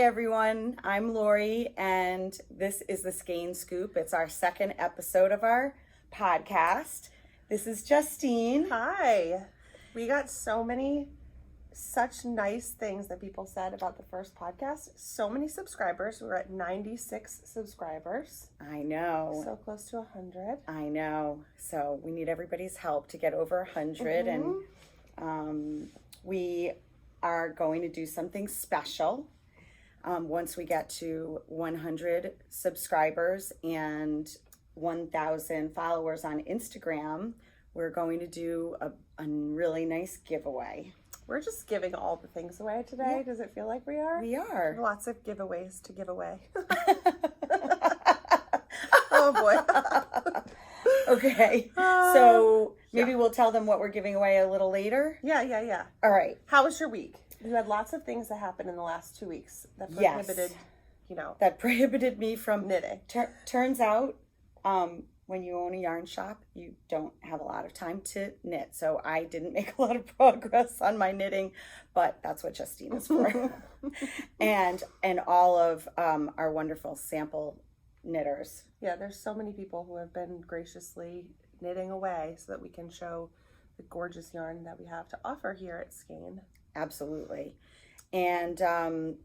Hi everyone, I'm Lori and this is the Skein Scoop. It's our second episode of our podcast. This is Justine. Hi. We got such nice things that people said about the first podcast. So many subscribers. We're at 96 subscribers. I know. So close to 100. I know. So we need everybody's help to get over 100 and we are going to do something special. Once we get to 100 subscribers and 1,000 followers on Instagram, we're going to do a really nice giveaway. We're just giving all the things away today. Yeah. Does it feel like we are? We are. Lots of giveaways to give away. Oh boy. Okay. So maybe we'll tell them what we're giving away a little later. Yeah. All right. How was your week? You had lots of things that happened in the last 2 weeks that prohibited, that prohibited me from knitting. Turns out, when you own a yarn shop, you don't have a lot of time to knit. So I didn't make a lot of progress on my knitting, but that's what Justine is for. and all of our wonderful sample knitters. Yeah, there's so many people who have been graciously knitting away so that we can show the gorgeous yarn that we have to offer here at Skein. Absolutely. And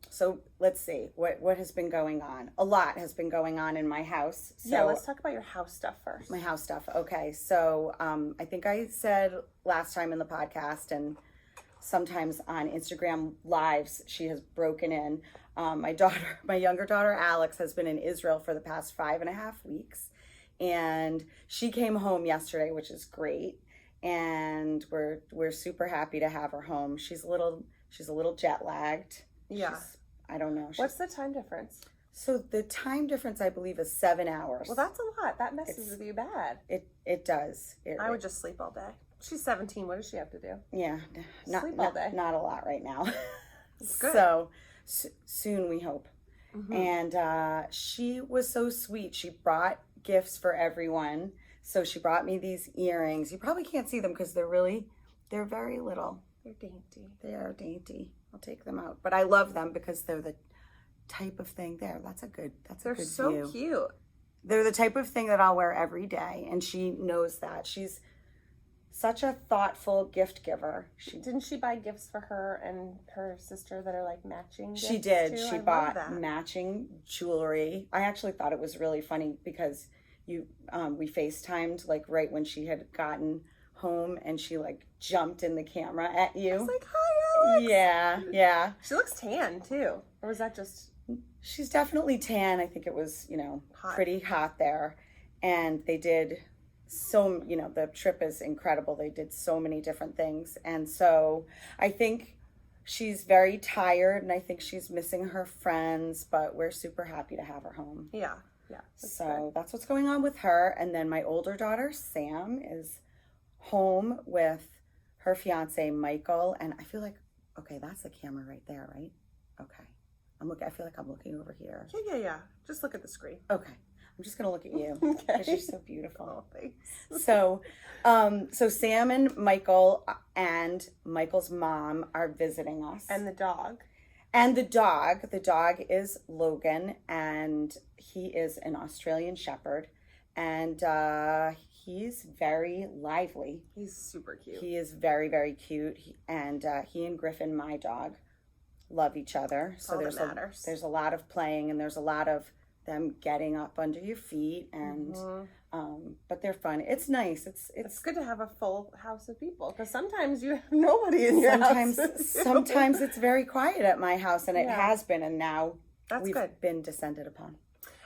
so let's see what has been going on. A lot has been going on in my house. So yeah, let's talk about your house stuff first. My house stuff. Okay. So I think I said last time in the podcast and sometimes on Instagram lives, she has broken in. My younger daughter, Alex, has been in Israel for the past 5.5 weeks. And she came home yesterday, which is great. And we're super happy to have her home. She's a little jet lagged. Yeah. I don't know. What's the time difference? So the time difference, I believe, is 7 hours. Well, that's a lot. That messes with you bad. It does. I would just sleep all day. She's 17. What does she have to do? Yeah. Sleep all day. Not a lot right now. It's good. So soon we hope. Mm-hmm. And she was so sweet. She brought gifts for everyone. So she brought me these earrings. You probably can't see them because they're very little. They're dainty. They are dainty. I'll take them out. But I love them because they're the type of thing there. They're so view. Cute. They're the type of thing that I'll wear every day. And she knows that. She's such a thoughtful gift giver. Didn't she buy gifts for her and her sister that are like matching gifts? She did. Too? She bought matching jewelry. I actually thought it was really funny because we FaceTimed like right when she had gotten home and she like jumped in the camera at you. I was like, hi, Alex. Yeah. She looks tan too. Or was that just... She's definitely tan. I think it was, hot. Pretty hot there. And they did the trip is incredible. They did so many different things. And so I think she's very tired and I think she's missing her friends, but we're super happy to have her home. Yeah. That's what's going on with her. And then my older daughter, Sam, is home with her fiance, Michael. And I feel like, okay, that's the camera right there, right? Okay. I feel like I'm looking over here. Yeah. Just look at the screen. Okay. I'm just going to look at you. Okay. Because you're so beautiful. Oh, thanks. So Sam and Michael and Michael's mom are visiting us. And the dog. And the dog is Logan, and he is an Australian Shepherd, and he's very lively. He's super cute. He is very, very cute, he and Griffin, my dog, love each other. So there's a lot of playing, and there's a lot of them getting up under your feet, and but they're fun. It's nice. It's good to have a full house of people because sometimes you have nobody in your house. Sometimes it's very quiet at my house, and it has been, and now we've been descended upon.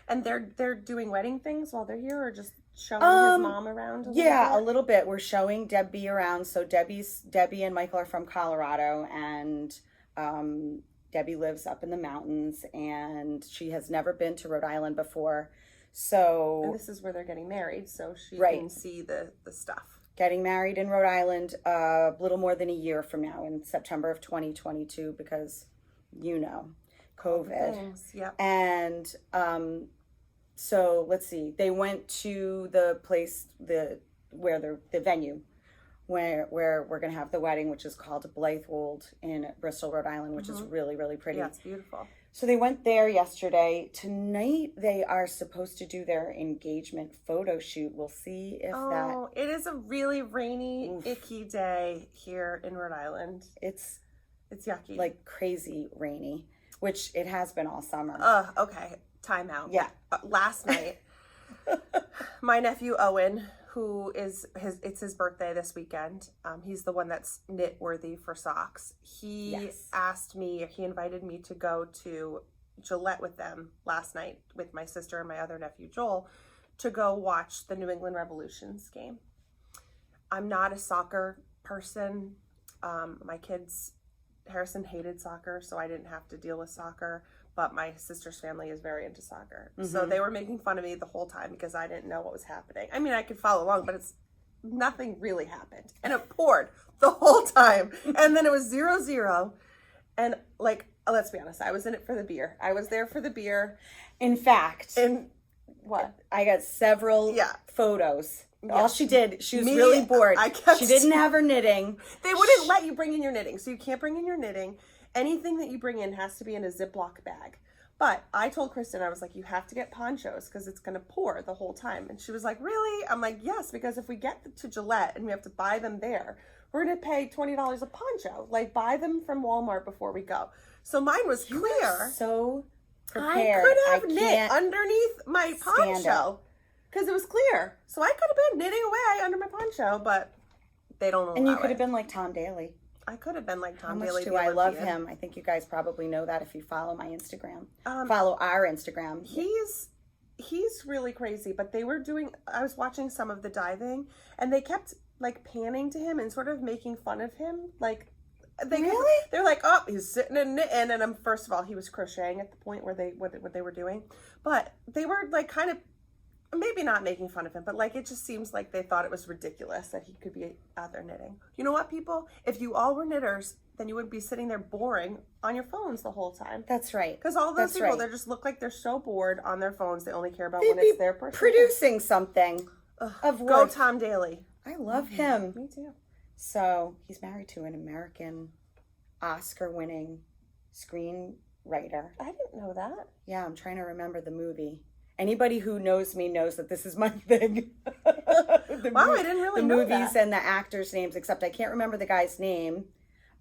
And they're doing wedding things while they're here, or just showing his mom around? A little bit. We're showing Debbie around. So Debbie and Michael are from Colorado, and Debbie lives up in the mountains, and she has never been to Rhode Island before. And this is where they're getting married, so she can see the stuff. Getting married in Rhode Island a little more than a year from now, in September of 2022, because COVID. Yep. And so let's see. They went to the place the venue where we're going to have the wedding, which is called Blythewold in Bristol, Rhode Island, which is really, really pretty. Yeah, it's beautiful. So they went there yesterday. Tonight they are supposed to do their engagement photo shoot. We'll see if it is a really rainy, icky day here in Rhode Island. It's yucky. Like crazy rainy, which it has been all summer. Okay. Time out. Yeah. Last night, my nephew Owen, it's his birthday this weekend. He's the one that's knit worthy for socks. He invited me to go to Gillette with them last night with my sister and my other nephew Joel to go watch the New England Revolutions game. I'm not a soccer person. My kids, Harrison hated soccer, so I didn't have to deal with soccer. But my sister's family is very into soccer. Mm-hmm. So they were making fun of me the whole time because I didn't know what was happening. I mean, I could follow along, but nothing really happened. And it poured the whole time. And then it was 0-0. And like, let's be honest, I was in it for the beer. I was there for the beer. In fact. And what? I got several photos. Yeah. All she did, she was really bored. She didn't have her knitting. They wouldn't let you bring in your knitting. So you can't bring in your knitting. Anything that you bring in has to be in a Ziploc bag. But I told Kristen, I was like, you have to get ponchos because it's going to pour the whole time. And she was like, really? I'm like, yes, because if we get to Gillette and we have to buy them there, we're going to pay $20 a poncho. Like, buy them from Walmart before we go. So mine was clear. Were so prepared. I could have knit underneath my poncho because it was clear. So I could have been knitting away under my poncho, but they don't allow it. And you could have been like Tom Daly. I could have been like Tom Daly. How much do I love him? I think you guys probably know that if you follow my Instagram. Follow our Instagram. He's really crazy, but I was watching some of the diving, and they kept like panning to him and sort of making fun of him. Like, they're like, oh, he's sitting and knitting, and first of all, he was crocheting at the point where what they were doing, but they were like kind of, maybe not making fun of him, but like it just seems like they thought it was ridiculous that he could be out there knitting. You know what, people? If you all were knitters, then you wouldn't be sitting there boring on your phones the whole time. That's right. Because all those people, they just look like they're so bored on their phones. They only care about when it's their person. Producing something of worth. Go Tom Daly. I love him. Me too. So he's married to an American Oscar-winning screenwriter. I didn't know that. Yeah, I'm trying to remember the movie. Anybody who knows me knows that this is my thing. I didn't really know that. The movies and the actors' names, except I can't remember the guy's name.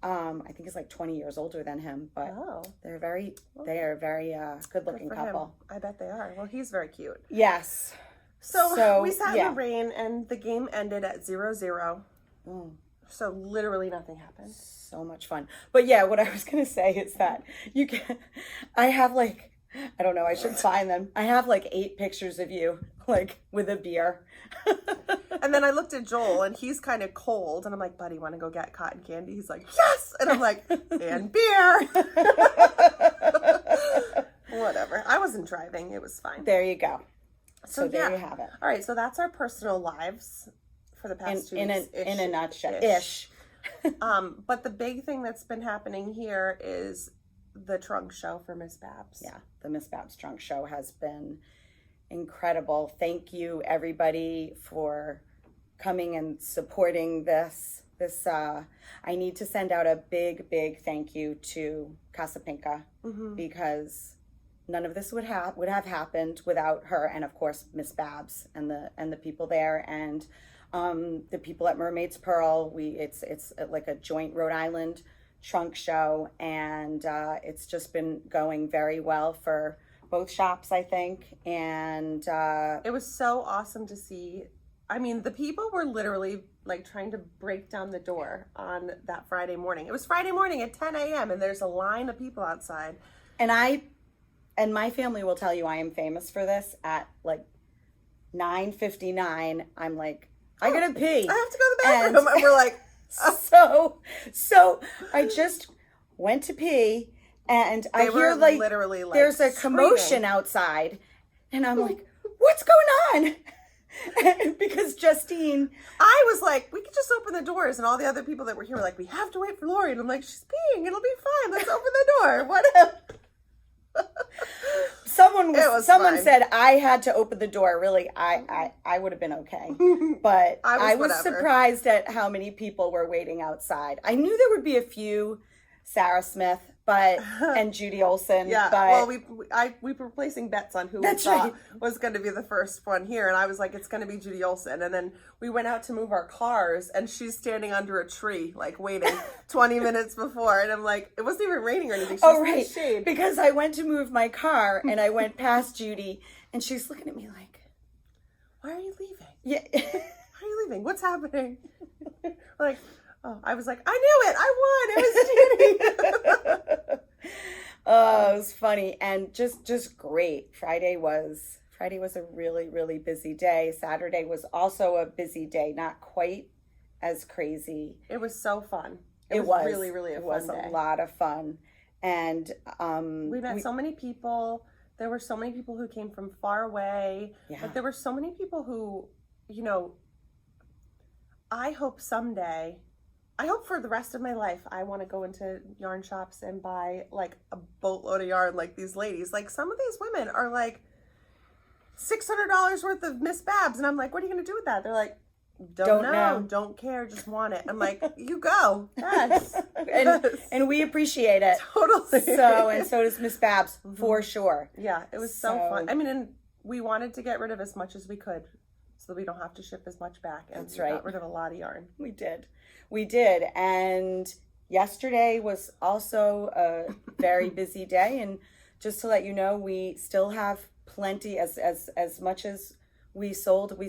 I think he's like 20 years older than him, but they are very good-looking couple. Him. I bet they are. Well, he's very cute. Yes. So we sat in the rain, and the game ended at 0-0. So literally nothing happened. So much fun. But yeah, what I was going to say is that I have like, I don't know, I should find them. I have like 8 pictures of you, like with a beer. And then I looked at Joel, and he's kind of cold, and I'm like, buddy, want to go get cotton candy? He's like, yes! And I'm like, and beer! Whatever. I wasn't driving. It was fine. There you go. So there you have it. All right, so that's our personal lives for the past 2 weeks. In a nutshell. Ish. But the big thing that's been happening here is the trunk show for Miss Babs. Yeah, the Miss Babs trunk show has been incredible. Thank you, everybody, for coming and supporting this. I need to send out a big thank you to Casa Pinka, because none of this would have happened without her, and of course Miss Babs and the people there, and the people at Mermaid's Pearl. It's like a joint Rhode Island trunk show, and it's just been going very well for both shops, I think. And it was so awesome to see. I mean, the people were literally like trying to break down the door on that Friday morning. It was Friday morning at 10 a.m. and there's a line of people outside. And my family will tell you I am famous for this. At like 9:59, I'm like, I gotta pee. I have to go to the bathroom. And we're like, so I just went to pee, and I hear like literally like there's a commotion screaming outside, and I'm like, what's going on? Because Justine, I was like, we could just open the doors, and all the other people that were here were like, we have to wait for Lori, and I'm like, she's peeing, it'll be fine, let's open the door. Whatever. Someone said I had to open the door. Really, I would have been okay, but I was surprised at how many people were waiting outside. I knew there would be a few Sarah Smith, and Judy Olsen. Yeah, but we were placing bets on who we That's thought right. was going to be the first one here, and I was like, it's going to be Judy Olsen. And then we went out to move our cars, and she's standing under a tree, like waiting 20 minutes before, and I'm like, it wasn't even raining or anything. She was in the shade. Because I went to move my car, and I went past Judy, and she's looking at me like, why are you leaving? Yeah. Why are you leaving? What's happening? Like, oh, I was like, I knew it. I won. It was Judy. Oh, it was funny and just great. Friday was a really, really busy day. Saturday was also a busy day, not quite as crazy. It was so fun. It was really, really a fun day. A lot of fun. And we met so many people. There were so many people who came from far away. Yeah. Like, there were so many people who, I hope for the rest of my life, I want to go into yarn shops and buy like a boatload of yarn like these ladies. Like, some of these women are like $600 worth of Miss Babs. And I'm like, what are you going to do with that? They're like, don't know, don't care, just want it. I'm like, you go. Yes. and we appreciate it. Totally. So does Miss Babs, for sure. Yeah, it was so fun. I mean, and we wanted to get rid of as much as we could so that we don't have to ship as much back. And That's right. Got rid of a lot of yarn. We did. And yesterday was also a very busy day. And just to let you know, we still have plenty, as much as we sold.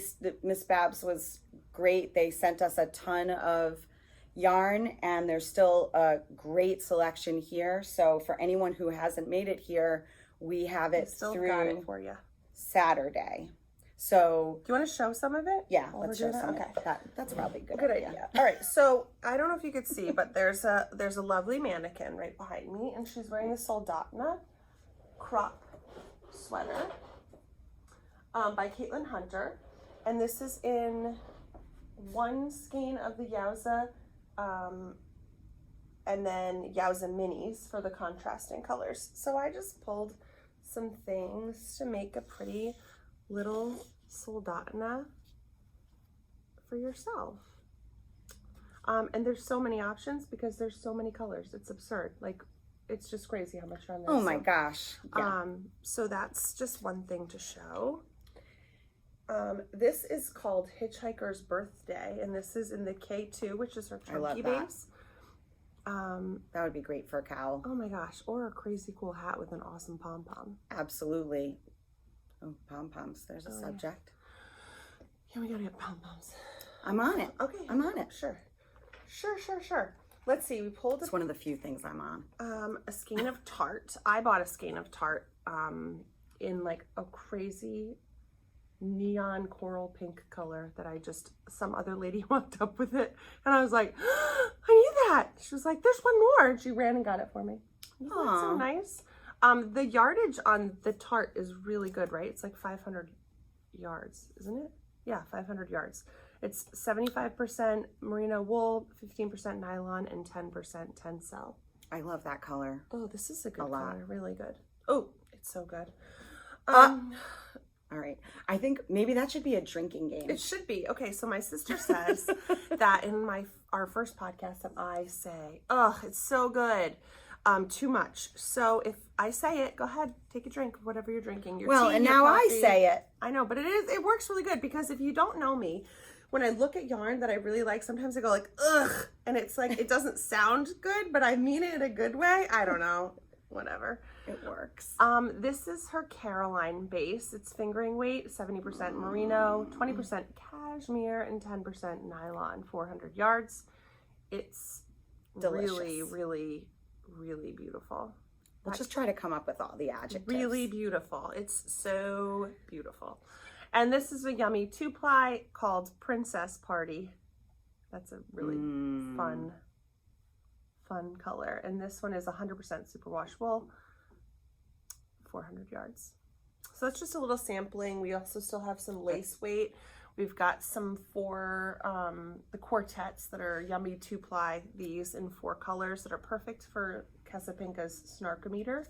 Miss Babs was great. They sent us a ton of yarn, and there's still a great selection here. So for anyone who hasn't made it here, we have it through got it for you. Saturday. So do you want to show some of it? Yeah, let's show some. Okay, that's probably a good idea. All right, so I don't know if you could see, but there's a lovely mannequin right behind me, and she's wearing the Soldatna crop sweater by Caitlin Hunter, and this is in one skein of the Yowza, and then Yowza minis for the contrasting colors. So I just pulled some things to make a pretty little Soldatna for yourself. And there's so many options because there's so many colors. It's absurd. Like, it's just crazy how much yarn there's. Oh my gosh. Yeah. So that's just one thing to show. This is called Hitchhiker's Birthday, and this is in the K2, which is her chunky base. That would be great for a cowl. Oh my gosh, or a crazy cool hat with an awesome pom-pom. Absolutely. Oh, pom-poms. There's a subject. Yeah, we gotta get pom-poms. I'm on it. Okay. I'm on it. Sure. Let's see, we pulled It's one of the few things I'm on. A skein of Tarte. I bought a skein of Tarte in like a crazy neon coral pink color that some other lady walked up with it, and I was like, I need that. She was like, there's one more, and she ran and got it for me. Oh, that's so nice. The yardage on the Tarte is really good, right? It's like 500 yards, isn't it? Yeah, 500 yards. It's 75% merino wool, 15% nylon, and 10% tencel. I love that color. Oh, this is a good lot. color, really good. Oh, it's so good. All right. I think maybe that should be a drinking game. It should be. Okay, so my sister says that in our first podcast that I say, oh, it's so good. Too much. So if I say it, go ahead, take a drink of whatever you're drinking. Your tea, and your now coffee. I say it. I know, but it works really good because if you don't know me, when I look at yarn that I really like, sometimes I go like, ugh, and it's like, it doesn't sound good, but I mean it in a good way. I don't know. Whatever. It works. This is her Caroline base. It's fingering weight, 70% merino, 20% cashmere, and 10% nylon, 400 yards. It's delicious. Really, really, really beautiful. Let's just try to come up with all the adjectives. Really beautiful. It's so beautiful. And this is a yummy 2-ply called Princess Party. That's a really fun color. And this one is 100% superwash wool, 400 yards. So that's just a little sampling. We also still have some lace weight. We've got some for the quartets that are yummy 2-ply, these in 4 colors that are perfect for Casapinka's Snarkometer.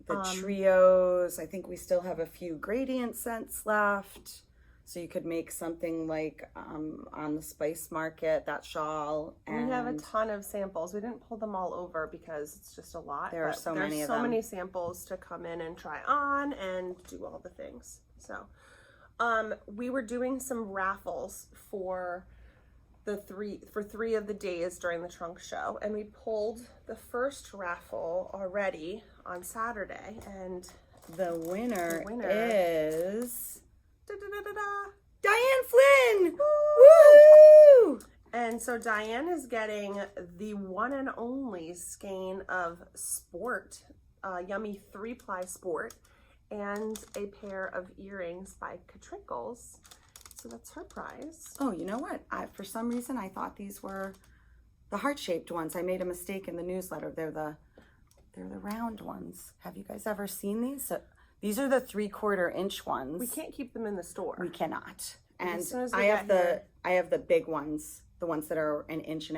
The trios, I think we still have a few gradient scents left. So you could make something like on the Spice Market, that shawl. And we have a ton of samples. We didn't pull them all over because it's just a lot. There are so many of them. them. So many samples to come in and try on and do all the things. So we were doing some raffles for three of the days during the trunk show, and we pulled the first raffle already on Saturday, and the winner is da-da-da-da-da. Diane Flynn. Woo! Woo! And so Diane is getting the one and only skein of Sport, Yummy 3-ply Sport, and a pair of earrings by Catrickles. So that's her prize. Oh, you know what? For some reason, I thought these were the heart-shaped ones. I made a mistake in the newsletter. They're the round ones. Have you guys ever seen these? These are the 3/4 inch ones. We can't keep them in the store. We cannot. And as soon as I have the big ones, the ones that are 1.5 inches.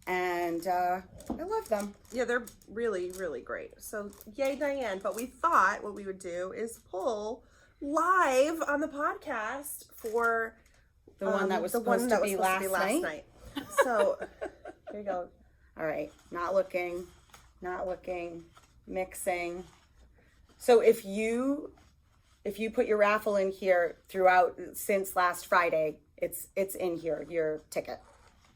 And I love them. Yeah, they're really, really great. So yay, Diane. But we thought what we would do is pull live on the podcast for the one that was supposed to be last night. So here you go. All right, not looking, mixing. So if you put your raffle in here throughout since last Friday, it's in here, your ticket.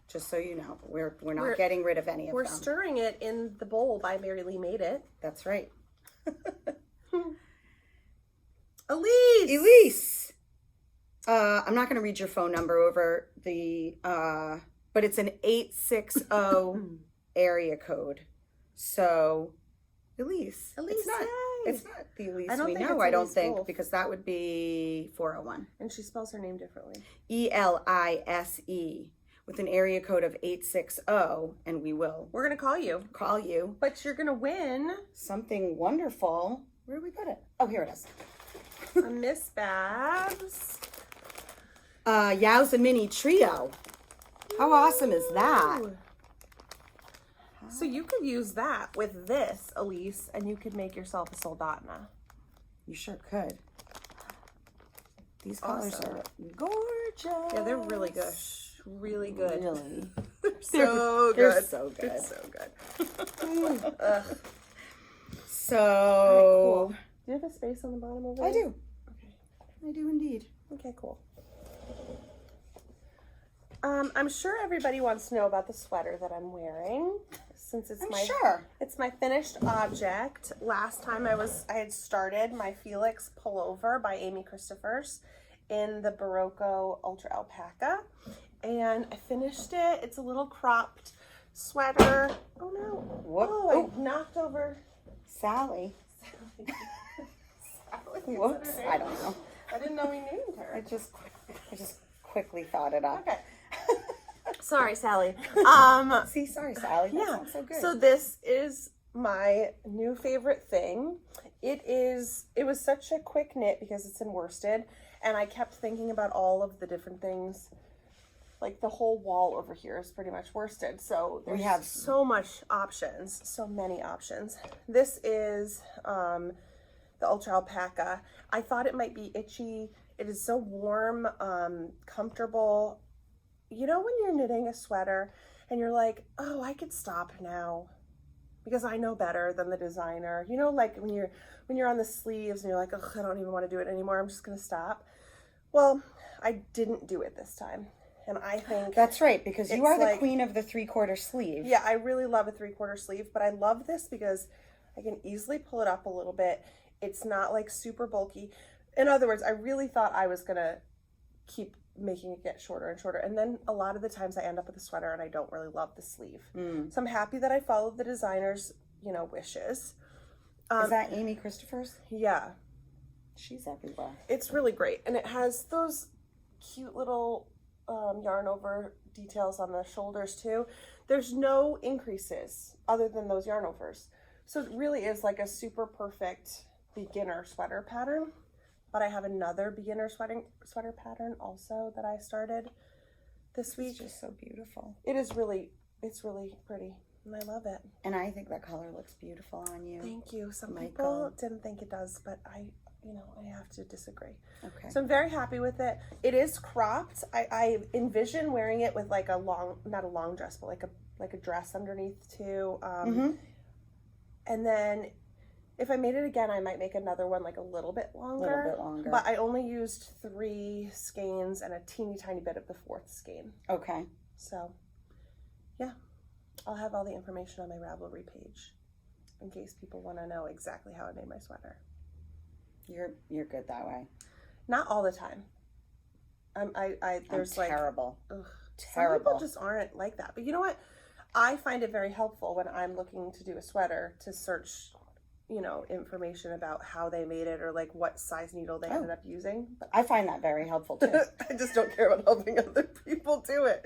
Just so you know, we're not getting rid of any of them. We're stirring it in the bowl by Mary Lee Made It. That's right. Elise. I'm not going to read your phone number over the, but it's an 860 area code. So, Elise. It's not the Elise we know, I don't think, because that would be 401. And she spells her name differently. Elise with an area code of 860, and we will. We're going to call you. But you're going to win something wonderful. Where did we put it? Oh, here it is. A Miss Babs. Yowza Mini Trio. How awesome is that? So you could use that with this, Elise, and you could make yourself a soldotna. You sure could. These colors are gorgeous. Yeah, they're really good. Really good. Really. They're so good. They're so good. They're so good. So. Right, cool. Do you have a space on the bottom of it? I do. Okay. I do indeed. Okay, cool. I'm sure everybody wants to know about the sweater that I'm wearing, since it's it's my finished object. Last time I had started my Felix Pullover by Amy Christoffers in the Berroco Ultra Alpaca, and I finished it. It's a little cropped sweater. Oh no! What? Oh, I knocked over Sally. Sally. Whoops! I don't know. I didn't know we named her. I just quickly thought it up. Okay. Sorry, Sally. See, sorry, Sally. That sounds so good. So this is my new favorite thing. It was such a quick knit because it's in worsted, and I kept thinking about all of the different things. Like the whole wall over here is pretty much worsted. So we have so much options, so many options. This is the Ultra Alpaca. I thought it might be itchy. It is so warm, comfortable. You know when you're knitting a sweater and you're like, oh, I could stop now because I know better than the designer. You know, like when you're on the sleeves and you're like, oh, I don't even want to do it anymore. I'm just going to stop. Well, I didn't do it this time. And I think that's right, because you are the queen of the 3/4 sleeve. Yeah, I really love a 3/4 sleeve, but I love this because I can easily pull it up a little bit. It's not like super bulky. In other words, I really thought I was gonna keep making it get shorter and shorter, and then a lot of the times I end up with a sweater and I don't really love the sleeve. So I'm happy that I followed the designer's, wishes. Is that Amy Christoffers? Yeah, she's everywhere. It's really great, and it has those cute little yarn over details on the shoulders too. There's no increases other than those yarn overs, so it really is like a super perfect beginner sweater pattern. But I have another beginner sweater pattern also that I started this week. It's just so beautiful. It's really pretty, and I love it. And I think that color looks beautiful on you. Thank you. Some people didn't think it does, but I have to disagree. Okay. So I'm very happy with it. It is cropped. I envision wearing it with like a long, not a long dress, but like a dress underneath too. And then if I made it again, I might make another one like a little bit longer. But I only used 3 skeins and a teeny tiny bit of the 4th skein. Okay. So, yeah. I'll have all the information on my Ravelry page in case people want to know exactly how I made my sweater. You're good that way. Not all the time. There's terrible. Ugh, Terrible. Some people just aren't like that. But you know what? I find it very helpful when I'm looking to do a sweater to search, information about how they made it or like what size needle they ended up using. But I find that very helpful too. I just don't care about helping other people do it.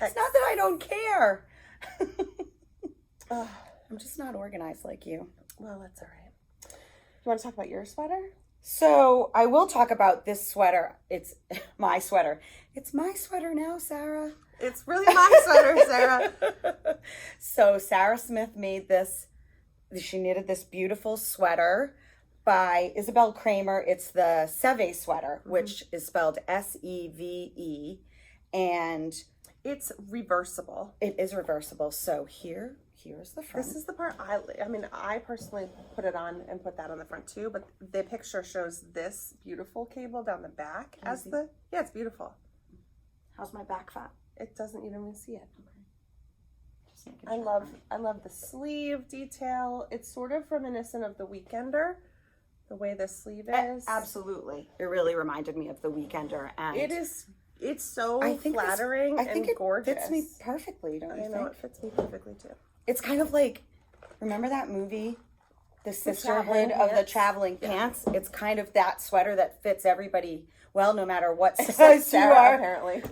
It's not that I don't care. I'm just not organized like you. Well, that's all right. You want to talk about your sweater? So I will talk about this sweater. It's my sweater. It's my sweater now, Sarah. It's really my sweater, Sarah. So Sarah Smith made this. She knitted this beautiful sweater by Isabell Kraemer. It's the Seve sweater, which is spelled Seve. And it's reversible. It is reversible. So here's the front. This is the part I personally put it on and put that on the front too, but the picture shows this beautiful cable down the back as it's beautiful. How's my back fat? It doesn't, you don't even see it. Okay. Just making I love the sleeve detail. It's sort of reminiscent of the Weekender, the way the sleeve is. Absolutely. It really reminded me of the Weekender, and it's so flattering and gorgeous. It fits me perfectly, don't you think? I know, it fits me perfectly too. It's kind of like, remember that movie, The Sisterhood of the Traveling Pants? It's kind of that sweater that fits everybody well, no matter what size you are. Apparently.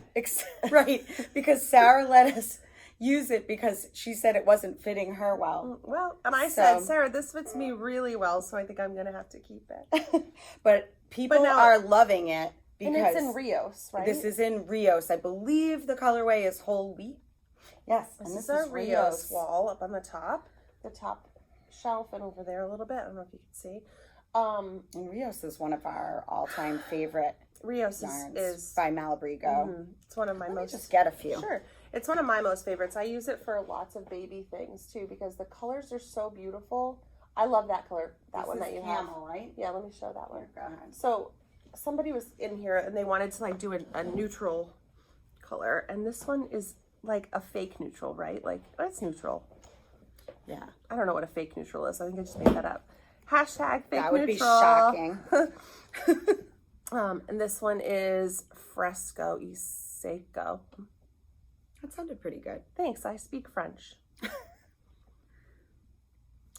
Right, because Sarah let us use it because she said it wasn't fitting her well. Well, and I said, Sarah, this fits me really well, so I think I'm going to have to keep it. But people are loving it. Because and it's in Rios, right? This is in Rios. I believe the colorway is whole wheat. Yes. This is our Rios wall up on the top shelf and over there a little bit. I don't know if you can see. And Rios is one of our all-time favorite Rios yarns is by Malabrigo. It's one of my most. Just get a few. Sure. It's one of my most favorites. I use it for lots of baby things too because the colors are so beautiful. I love that color. That one that you have. Camel, right? Yeah, let me show that one. Go ahead. So somebody was in here and they wanted to like do a neutral color, and this one is like a fake neutral, right? Like it's neutral. Yeah. I don't know what a fake neutral is. I think I just made that up. Hashtag fake neutral. That would be shocking. And this one is Fresco Iseco. That sounded pretty good. Thanks. I speak French.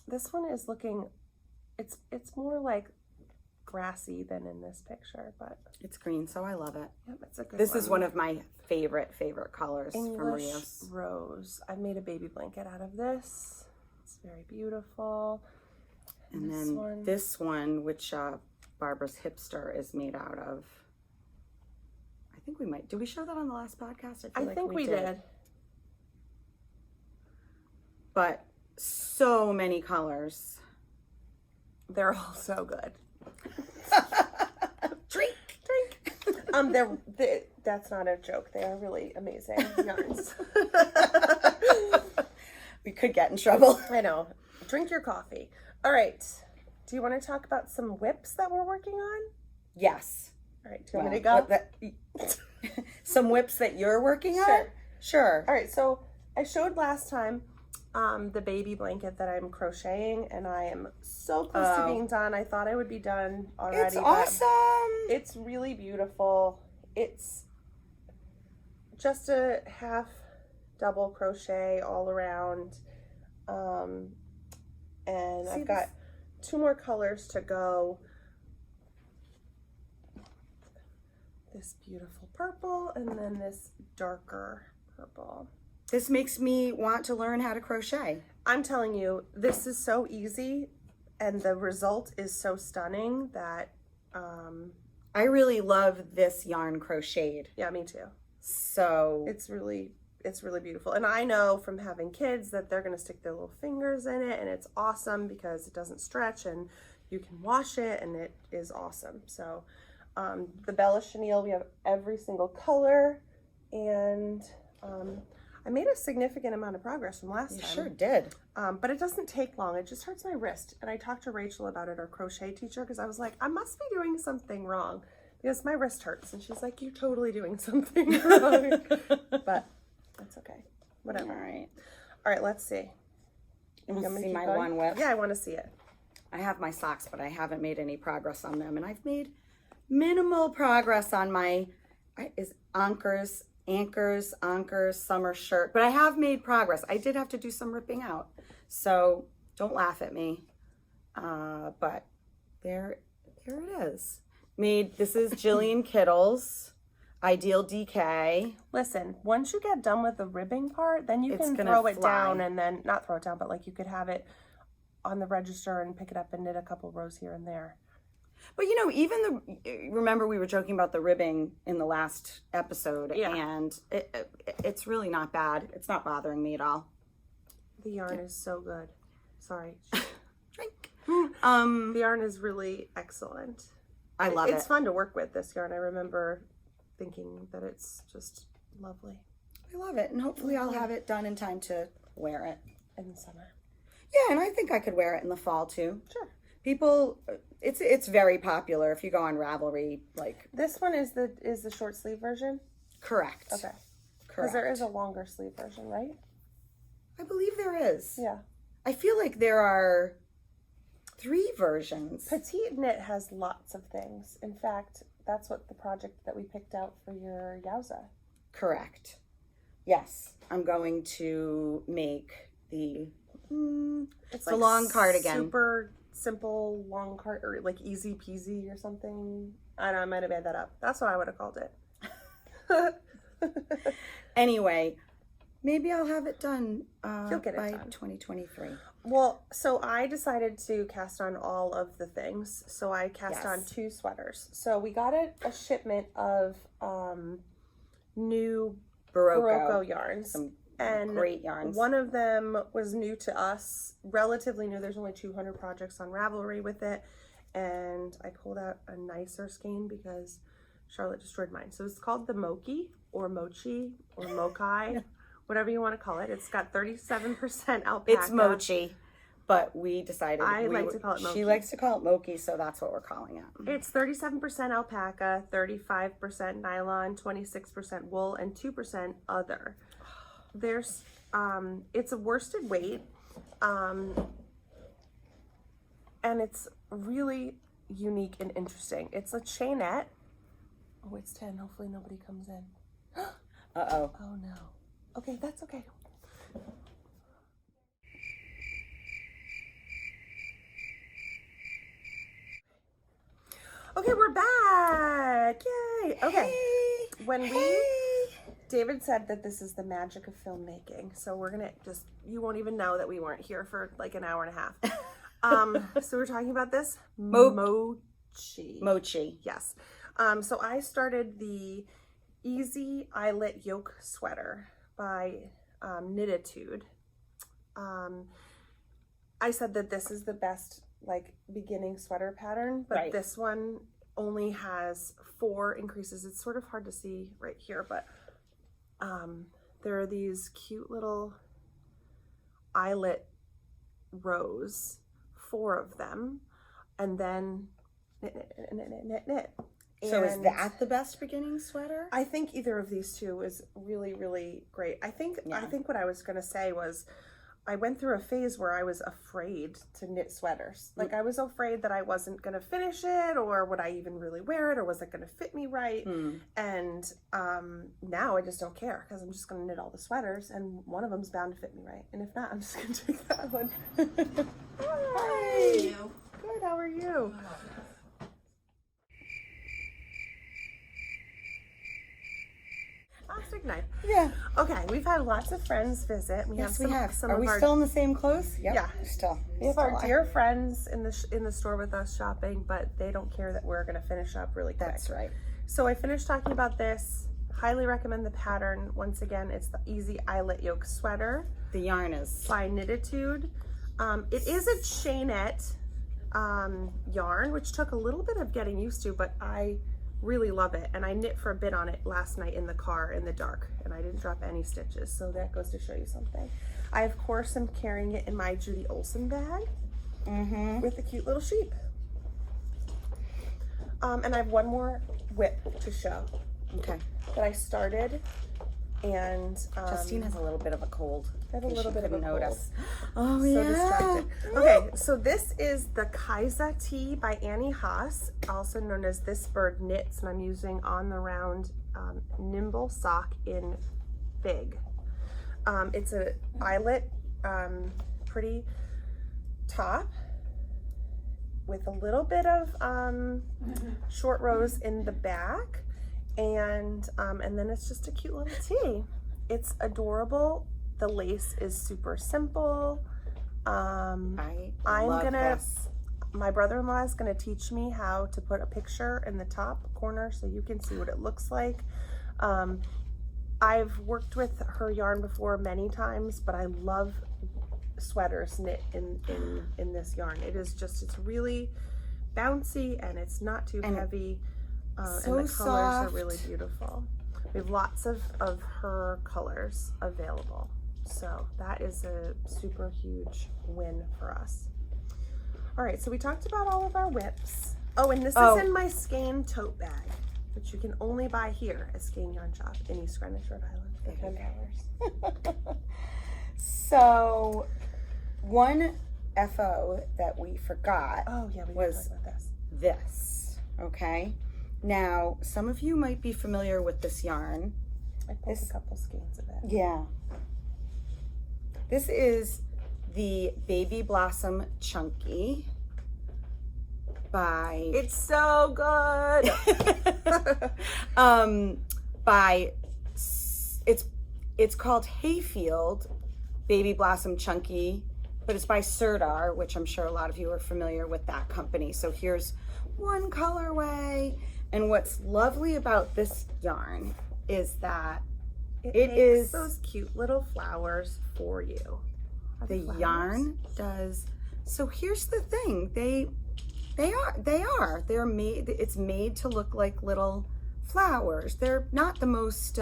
This one is looking. It's more like grassy than in this picture, but it's green, so I love it. Yep, it's a good This is one of my favorite colors English from Rios. Rose. I've made a baby blanket out of this. It's very beautiful. And then this one, which Barbara's Hipster is made out of. I think we might. Did we show that on the last podcast? I think we did. But so many colors. They're all so good. Drink. That's not a joke. They are really amazing yarns. We could get in trouble. I know. Drink your coffee. All right. Do you want to talk about some whips that we're working on? Yes. All right. Do you want me to go? Some whips that you're working on? Sure. All right. So I showed last time the baby blanket that I'm crocheting, and I am so close to being done. I thought I would be done already. It's awesome. It's really beautiful. It's just a half double crochet all around. And I've got 2 more colors to go. This beautiful purple and then this darker purple. This makes me want to learn how to crochet. I'm telling you, this is so easy and the result is so stunning that I really love this yarn crocheted. Yeah, me too. So it's really beautiful. And I know from having kids that they're going to stick their little fingers in it, and it's awesome because it doesn't stretch and you can wash it, and it is awesome. So the Bella Chenille, we have every single color, and I made a significant amount of progress from last time. You sure did. But it doesn't take long. It just hurts my wrist. And I talked to Rachel about it, our crochet teacher, because I was like, I must be doing something wrong because my wrist hurts. And she's like, you're totally doing something wrong. But that's okay. Whatever. All right, let's see. You want to see my one whip? Yeah, I want to see it. I have my socks, but I haven't made any progress on them. And I've made minimal progress on my Anker's summer shirt, but I have made progress. I did have to do some ripping out, so don't laugh at me. But there it is. This is Jilly and Kiddles, Ideal DK. Listen, once you get done with the ribbing part, then you can throw it down, and then not throw it down, but like you could have it on the register and pick it up and knit a couple rows here and there. But you know, remember we were joking about the ribbing in the last episode, and it's really not bad. It's not bothering me at all. The yarn is so good. Sorry. Drink. The yarn is really excellent. I love it. It's fun to work with, this yarn. I remember thinking that it's just lovely. I love it, and hopefully I'll have it done in time to wear it in the summer. Yeah, and I think I could wear it in the fall too. Sure. People, it's very popular. If you go on Ravelry, like this one is the short sleeve version. Correct. Okay. Because there is a longer sleeve version, right? I believe there is. Yeah. I feel like there are 3 versions. Petite Knit has lots of things. In fact, that's what the project that we picked out for your Yowza. Correct. Yes, I'm going to make the it's the long cardigan. Super simple long card, or like easy peasy or something. I don't know, I might have made that up. That's what I would have called it. Anyway, maybe I'll have it done You'll get it by done. 2023. Well, so I decided to cast on all of the things. So I cast on 2 sweaters. So we got a shipment of new Berroco yarns. Some and great yarns. One of them was new to us, relatively new. There's only 200 projects on Ravelry with it. And I pulled out a nicer skein because Charlotte destroyed mine. So it's called the Mochi or Mochi or Mochi, whatever you want to call it. It's got 37% alpaca. It's Mochi, but we decided I like to call it Mochi. She likes to call it Mochi, so that's what we're calling it. It's 37% alpaca, 35% nylon, 26% wool, and 2% other. There's it's a worsted weight, and it's really unique and interesting. It's a chainette. Oh, it's 10. Hopefully nobody comes in. Uh-oh. Oh no. Okay, that's okay. Okay, we're back. Yay. Okay. David said that this is the magic of filmmaking. So we're going to you won't even know that we weren't here for like an hour and a half. So we're talking about this Mochi. Mochi. Yes. So I started the Easy Eyelet Yoke sweater by Knitatude. I said that this is the best like beginning sweater pattern, but this one only has 4 increases. It's sort of hard to see right here, but there are these cute little eyelet rows, 4 of them, and then knit. So is that the best beginning sweater? I think either of these 2 is really, really great. I think what I was going to say was I went through a phase where I was afraid to knit sweaters. Like I was afraid that I wasn't going to finish it, or would I even really wear it, or was it going to fit me right? And now I just don't care because I'm just going to knit all the sweaters, and one of them's bound to fit me right. And if not, I'm just going to take that one. Hi. Good, how are you? Plastic knife. Yeah. Okay, we've had lots of friends visit. We have. Are we still in the same clothes? Yep. Yeah, still. We have our dear friends in the store with us shopping, but they don't care that we're going to finish up really quick. That's right. So I finished talking about this. Highly recommend the pattern. Once again, it's the Easy Eyelet Yoke sweater. The yarn is by Knitatude. It is a chainette, yarn, which took a little bit of getting used to, but I really love it. And I knit for a bit on it last night in the car in the dark, and I didn't drop any stitches. So that goes to show you something. I, of course, am carrying it in my Judy Olsen bag with a cute little sheep. And I have one more whip to show. Okay. That I started, and Justine has a little bit of a cold. I have a little bit of a notice. Cold. Oh, yeah. So distracted. Okay, so this is the Kaisa tee by Annie Haas, also known as This.Bird.knits, and I'm using on the round Nimble sock in Big. It's a eyelet, pretty top with a little bit of short rows in the back, and then it's just a cute little tee. It's adorable. The lace is super simple. I love this. My brother-in-law is gonna teach me how to put a picture in the top corner so you can see what it looks like. I've worked with her yarn before many times, but I love sweaters knit in this yarn. It's really bouncy, and it's not too heavy, so and the colors soft. are really beautiful. We have lots of her colors available, so that is a super huge win for us. All right, so we talked about all of our whips. Oh, and this is in my Skein tote bag, which you can only buy here at Skein Yarn Shop in East Greenwich, Rhode Island for $10. So, one FO that we forgot was talk about this, okay? Now, some of you might be familiar with this yarn. I pulled a couple skeins of it. Yeah. This is the Baby Blossom Chunky by... It's so good! It's called Hayfield Baby Blossom Chunky, but it's by Sirdar, which I'm sure a lot of you are familiar with that company. So here's one colorway. And what's lovely about this yarn is that it is those cute little flowers for you. The yarn does. So here's the thing. They're made, it's made to look like little flowers. They're not the most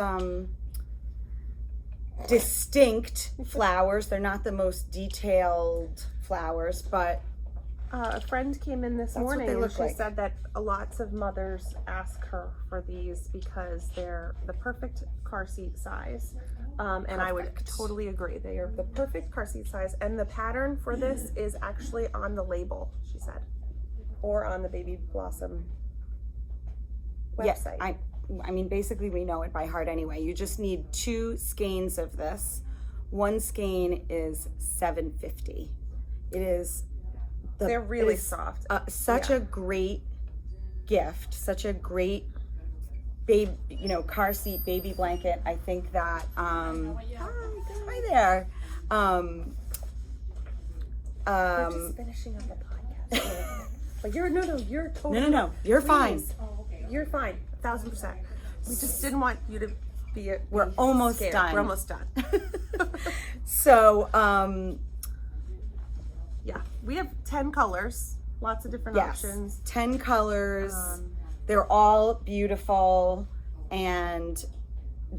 distinct flowers. They're not the most detailed flowers, but a friend came in this morning and she said that lots of mothers ask her for these because they're the perfect car seat size. And I would totally agree. They are the perfect car seat size. And the pattern for this is actually on the label, she said, or on the Baby Blossom website. Yeah, I mean, basically we know it by heart anyway. You just need 2 skeins of this. One skein is $7.50. It is... They're really soft. Such a great gift, such a great baby, car seat baby blanket. I think that hi there. We're just finishing up the podcast. But you're totally No, you're fine. You're fine, 1,000%. We just didn't want you to be. We're almost scared. done. We're almost done. So, yeah, we have 10 colors, lots of different options. 10 colors. They're all beautiful, and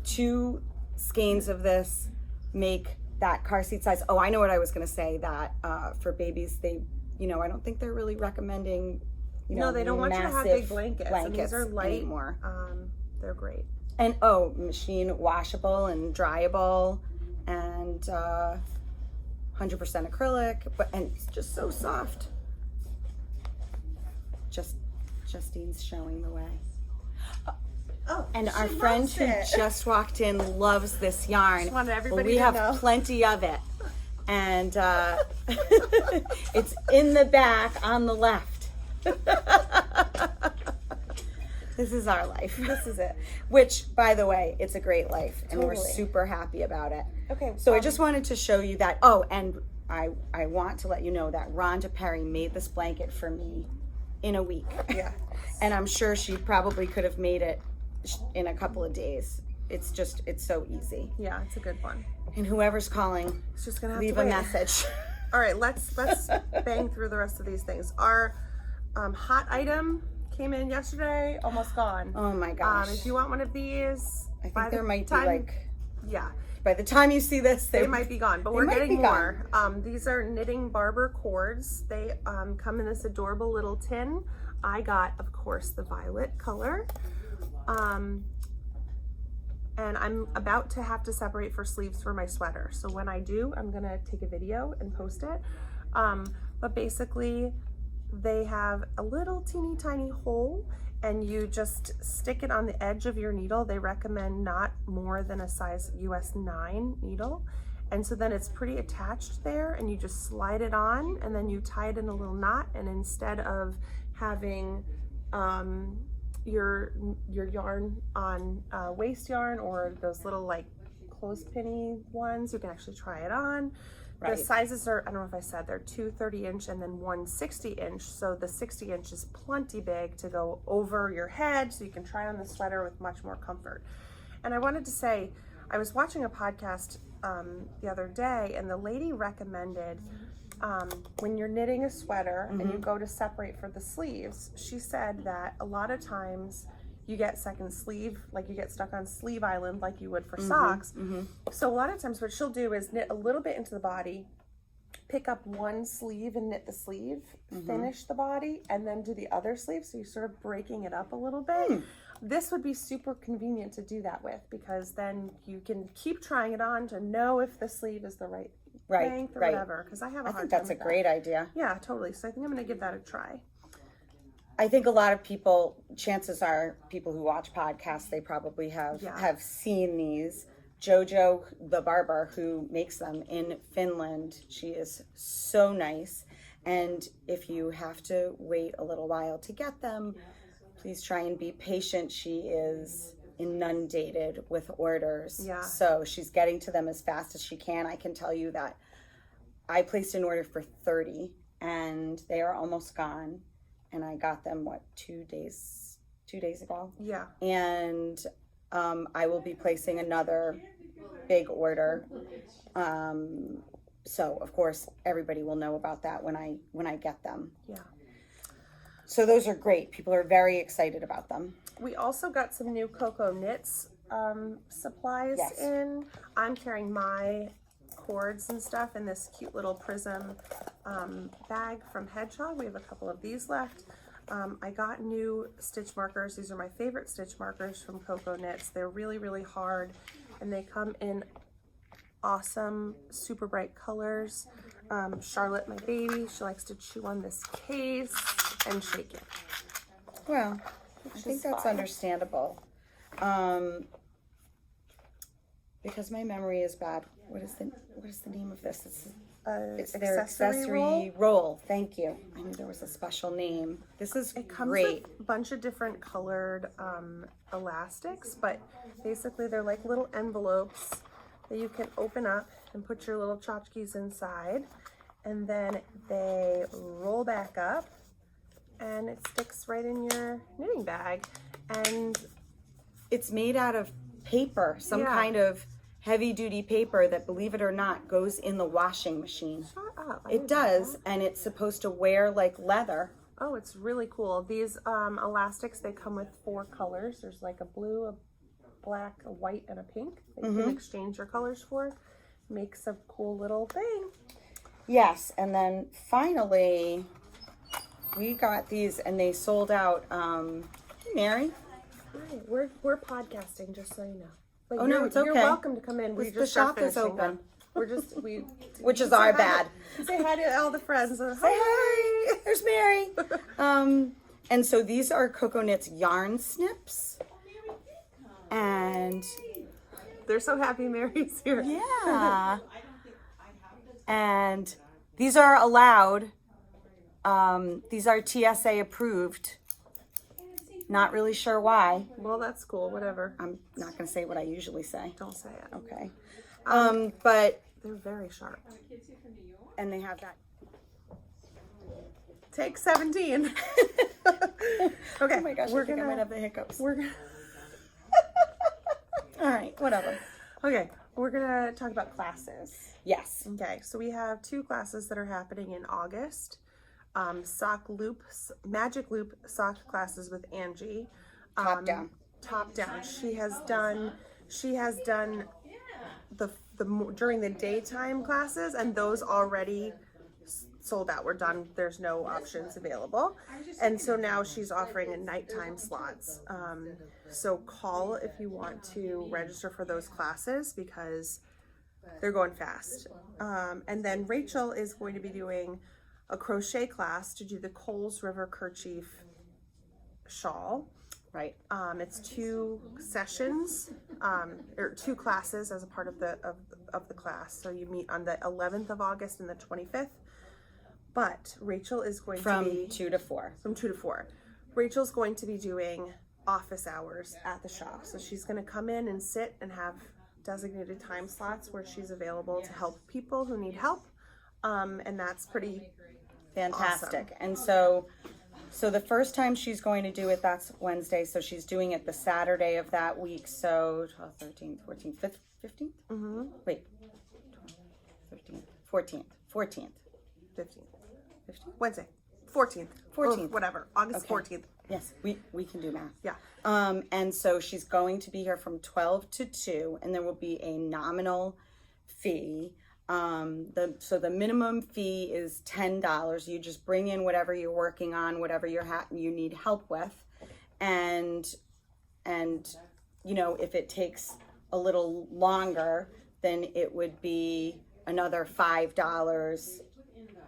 2 skeins of this make that car seat size. Oh, I know what I was going to say, that for babies, they, I don't think they're really recommending, no, they don't want you to have big blankets. And these are light anymore. They're great. And machine washable and dryable, and 100% acrylic, and it's just so soft. Justine's showing the way. And our friend who just walked in loves this yarn. Just wanted everybody we to have know. Plenty of it, and it's in the back on the left. This is our life. This is it. Which, by the way, it's a great life, and we're Totally. super happy about it. Okay. So I just wanted to show you that. Oh, and I want to let you know that Rhonda Perry made this blanket for me in a week. Yeah. And I'm sure she probably could have made it in a couple of days. It's so easy. Yeah, it's a good one. And whoever's calling, It's just gonna have leave to a wait. message. All right, let's bang through the rest of these things. Our hot item came in yesterday, almost gone. Oh my gosh. If you want one of these, I think there might be like, yeah, by the time you see this, they might be gone, but we're getting more. These are knitting Barber Cords. They come in this adorable little tin. I got, of course, the violet color. And I'm about to have to separate for sleeves for my sweater. So when I do, I'm gonna take a video and post it. But basically, they have a little teeny tiny hole and you just stick it on the edge of your needle. They recommend not more than a size US 9 needle. And so then it's pretty attached there and you just slide it on and then you tie it in a little knot, and instead of having your yarn on waist yarn or those little like clothespinny ones, you can actually try it on. Right. The sizes are, I don't know if I said, they're 2 30-inch and then 1 60-inch. So the 60-inch is plenty big to go over your head, so you can try on the sweater with much more comfort. And I wanted to say, I was watching a podcast the other day, and the lady recommended when you're knitting a sweater and you go to separate for the sleeves, she said that a lot of times you get second sleeve, like you get stuck on sleeve island like you would for socks. So a lot of times what she'll do is knit a little bit into the body, pick up one sleeve and knit the sleeve, finish the body, and then do the other sleeve. So you're sort of breaking it up a little bit. This would be super convenient to do that with, because then you can keep trying it on to know if the sleeve is the right length or whatever. Because I have a hard time with that. I think that's a great idea. Yeah, totally. So I think I'm going to give that a try. I think a lot of people, chances are, people who watch podcasts, they probably have seen these. Jojo, the barber who makes them in Finland, she is so nice. And if you have to wait a little while to get them, please try and be patient. She is inundated with orders. Yeah. So she's getting to them as fast as she can. I can tell you that I placed an order for 30 and they are almost gone. And I got them, 2 days ago? Yeah. And I will be placing another big order. So of course everybody will know about that when I get them. Yeah. So those are great. People are very excited about them. We also got some new Cocoknits supplies in. I'm carrying my cords and stuff in this cute little prism bag from Hedgehog. We have a couple of these left. I got new stitch markers. These are my favorite stitch markers from Cocoknits. They're really, really hard, and they come in awesome, super bright colors. Charlotte, my baby, she likes to chew on this case and shake it. Well, I think that's understandable. Because my memory is bad. What is the name of this? It's their accessory roll. Thank you. I knew there was a special name. This is great. It comes with a bunch of different colored elastics, but basically they're like little envelopes that you can open up and put your little tchotchkes inside, and then they roll back up and it sticks right in your knitting bag. And it's made out of paper, some kind of heavy-duty paper that, believe it or not, goes in the washing machine. Shut up. It does, and it's supposed to wear like leather. Oh, it's really cool. These elastics, they come with 4 colors. There's like a blue, a black, a white, and a pink that you can exchange your colors for. Makes a cool little thing. Yes, and then finally, we got these, and they sold out. Hey, Mary. Hi, we're podcasting, just so you know. But no, it's okay. You're welcome to come in. The shop is open. Them. Which is our bad. Say hi to all the friends. Say hi. There's Mary. And so these are Cocoknits yarn snips. And they're so happy Mary's here. Yeah. And these are allowed. These are TSA approved. Not really sure why. Well, that's cool. Whatever. I'm not going to say what I usually say. Don't say it. Okay. But they're very sharp. And they have that. Take 17. Okay. Oh my gosh, I might have the hiccups. All right, whatever. Okay. We're gonna talk about classes. Yes. Okay, so we have 2 classes that are happening in August. Magic loop sock classes with Angie. Top down. Top down. She has done the during the daytime classes, and those already sold out. We're done. There's no options available. And so now she's offering a nighttime slots. So call if you want to register for those classes because they're going fast. And then Rachel is going to be doing a crochet class to do the Coles River kerchief shawl. Right. It's 2 sessions, or 2 classes as a part of the class. So you meet on the 11th of August and the 25th. But Rachel is going to be... From 2 to 4. From 2 to 4. Rachel's going to be doing office hours at the shop. So she's going to come in and sit and have designated time slots where she's available to help people who need help. And that's pretty fantastic. Awesome. And so the first time she's going to do it, that's Wednesday. So she's doing it the Saturday of that week. So 12th, 13th, 14th, 15th? Mm-hmm. Wait. 15th, 14th, 14th. 15th. Wednesday. 14th. 14th. Whatever. August Okay. 14th. Yes, we can do math. Yeah. And so she's going to be here from 12 to 2, and there will be a nominal fee. So the minimum fee is $10. You just bring in whatever you're working on, whatever you need help with, and you know, if it takes a little longer, then it would be another $5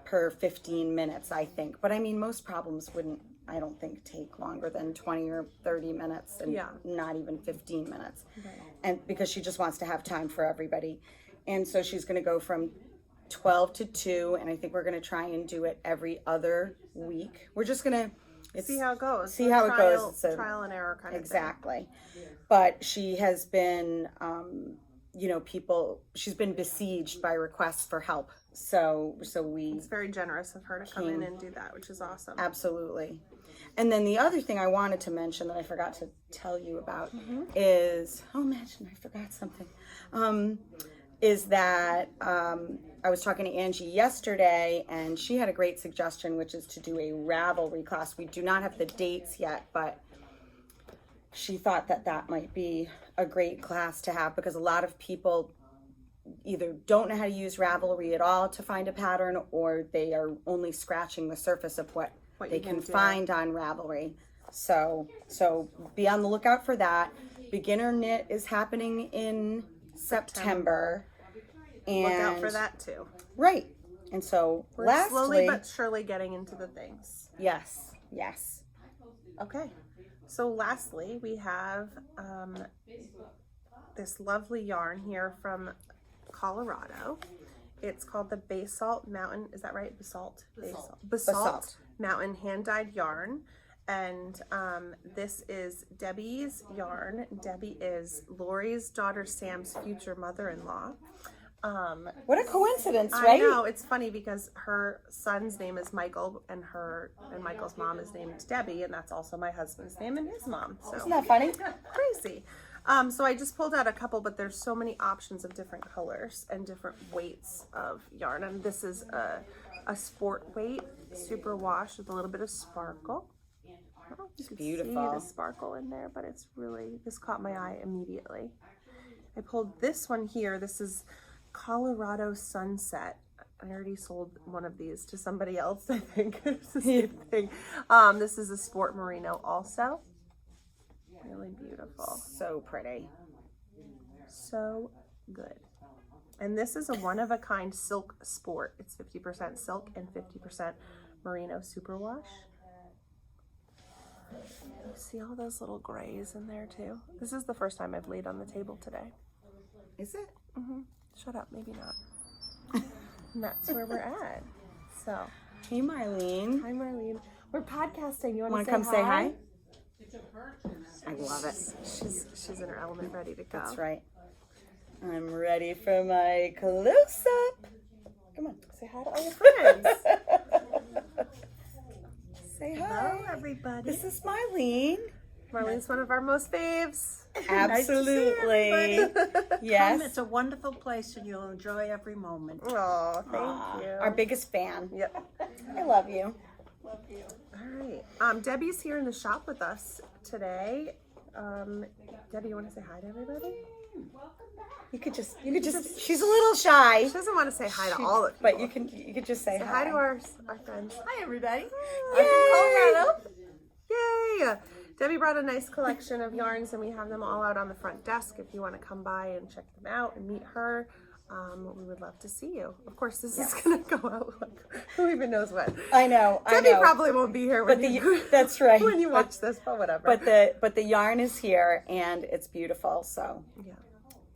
per 15 minutes, I think. But I mean, most problems wouldn't, I don't think, take longer than 20 or 30 minutes, and not even 15 minutes. Right. And because she just wants to have time for everybody. And so she's going to go from 12 to 2, and I think we're going to try and do it every other week. We're just going to see how it goes. See how it goes. It's a trial and error kind of thing. Exactly. But she has been, you know, she's been besieged by requests for help. So it's very generous of her to come in and do that, which is awesome. Absolutely. And then the other thing I wanted to mention that I forgot to tell you about is, imagine I forgot something, is that I was talking to Angie yesterday, and she had a great suggestion, which is to do a Ravelry class. We do not have the dates yet, but she thought that might be a great class to have, because a lot of people either don't know how to use Ravelry at all to find a pattern, or they are only scratching the surface of what they can find on Ravelry. So be on the lookout for that. Beginner Knit is happening in September. And look out for that too. Right. And so we're slowly but surely getting into the things. Yes. Okay. So lastly, we have this lovely yarn here from Colorado. It's called the Basalt Mountain. Is that right? Basalt Mountain hand-dyed yarn. And this is Debbie's yarn. Debbie is Lori's daughter Sam's future mother-in-law. What a coincidence, right? I know, it's funny because her son's name is Michael, and Michael's mom is named Debbie, and that's also my husband's name and his mom. So isn't that funny? Crazy. So I just pulled out a couple, but there's so many options of different colors and different weights of yarn. And this is a sport weight, super wash with a little bit of sparkle. It's beautiful. See the sparkle in there, but it's really, this caught my eye immediately. I pulled this one here. This is Colorado Sunset. I already sold one of these to somebody else, I think. It's the same thing. This is a sport merino also. Really beautiful. So pretty. So good. And this is a one-of-a-kind silk sport. It's 50% silk and 50% merino superwash. You see all those little grays in there too? This is the first time I've laid on the table today. Is it? Mm-hmm. Shut up, maybe not. And that's where we're at. So, hey Marlene. Hi Marlene. We're podcasting. You want to come say hi? I love it. She's in her element, ready to go. That's right. I'm ready for my close-up. Come on. Say hi to all your friends. Say hi. Hello, everybody. This is Marlene. Marlene's one of our most faves. Absolutely. Yes. It's a wonderful place and you'll enjoy every moment. Oh, thank you. Our biggest fan. Yep. I love you. Love you. All right. Debbie's here in the shop with us today. Debbie, you want to say hi to everybody? You could just, she's a little shy. She doesn't want to say hi to all of you. But you could just say Say hi. hi to our friends. Hi, everybody. Yay! Debbie brought a nice collection of yarns, and we have them all out on the front desk. If you want to come by and check them out and meet her, we would love to see you. Of course, this is going to go out like who even knows when. I know. Debbie probably won't be here when that's right. when you watch this, but whatever. But the yarn is here and it's beautiful. So yeah.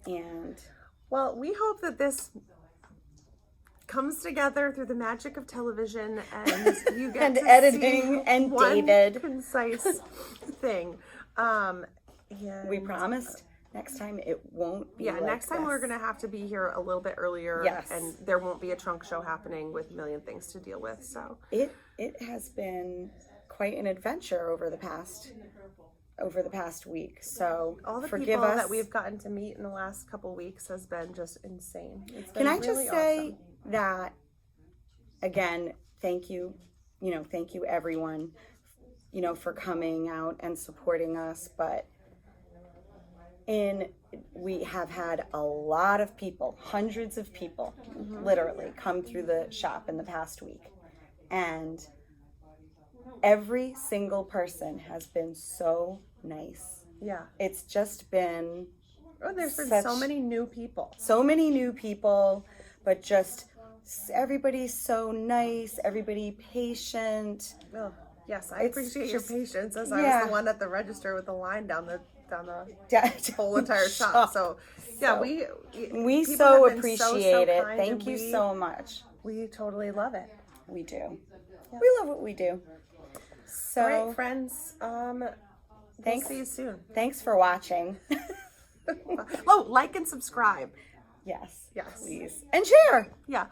And well, we hope that this comes together through the magic of television, and you get and to editing see and one David concise thing. And we promised next time it won't be. Yeah, like next time this. we're gonna have to be here a little bit earlier. Yes. And there won't be a trunk show happening with a million things to deal with. So it has been quite an adventure over the past week. So all the forgive people us. that we've gotten to meet in the last couple weeks has been just insane. It's been Can I really just say awesome. that again? Thank you. Thank you everyone. For coming out and supporting us. But we have had a lot of people, hundreds of people, literally come through the shop in the past week, and every single person has been so nice. Yeah. It's just been There's been so many new people, but just everybody's so nice, everybody patient. Oh, yes, I appreciate your patience, as I was the one at the register with the line down the whole entire shop. So yeah, we so appreciate it. kind, Thank you so much. We totally love it. We do. Yep. We love what we do. So, all right, friends. Thanks. We'll see you soon. Thanks for watching. Oh, like and subscribe. Yes. Yes. Please. And share. Yeah.